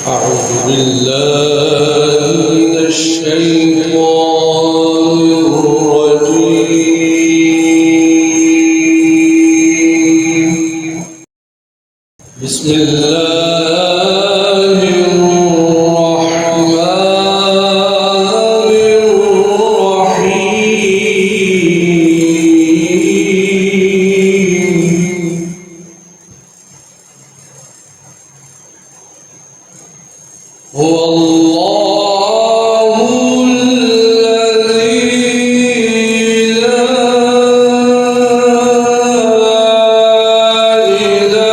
أعوذ بالله من الشيطان الرجيم. بسم الله الرحمن الرحيم. هو الله الذي لا إله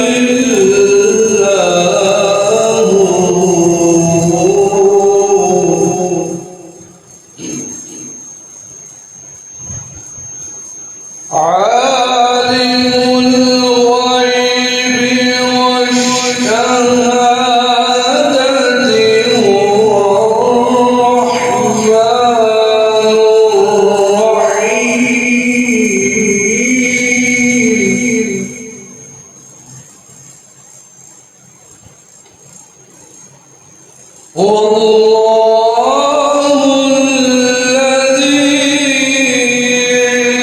إلا هو عالم الغيب والشهادة هو الرحمن الرحيم. هو الله الذي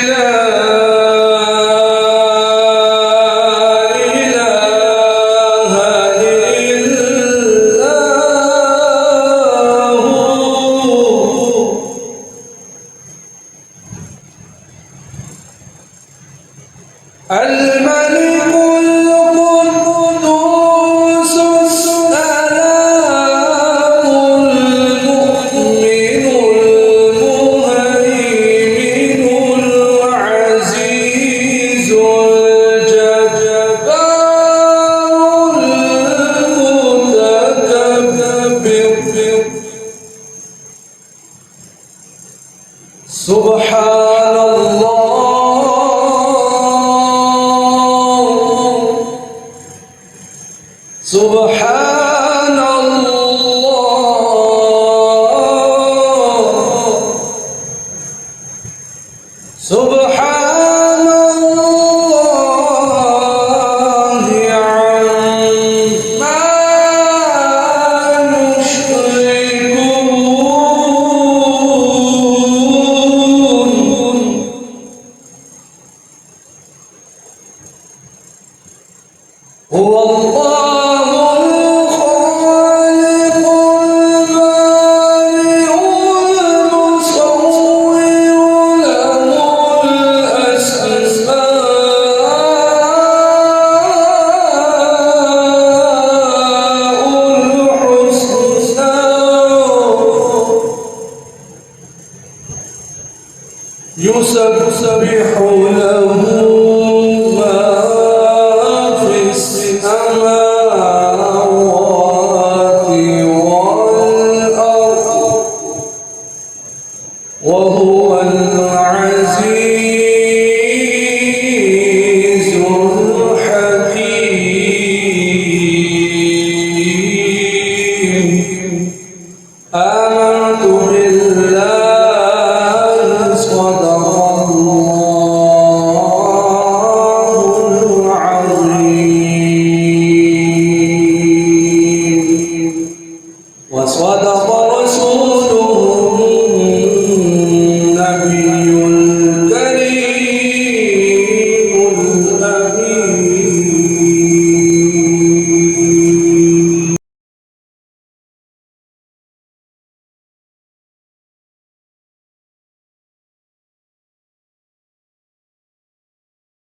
لا إله إلا هو الملك القدوس السلام المؤمن المهيمن العزيز الجبار المتكبر. سبحان الله سبحان الله سبحان الله عما يشركون. هو الله الخالق البارئ المصور له الأسماء الحسنى. يسبح له ما في السماوات والأرض وهو العزيز الحكيم. آمنت بالله صدق الله العظيم وصدق رسوله النبي الكريم الأمين.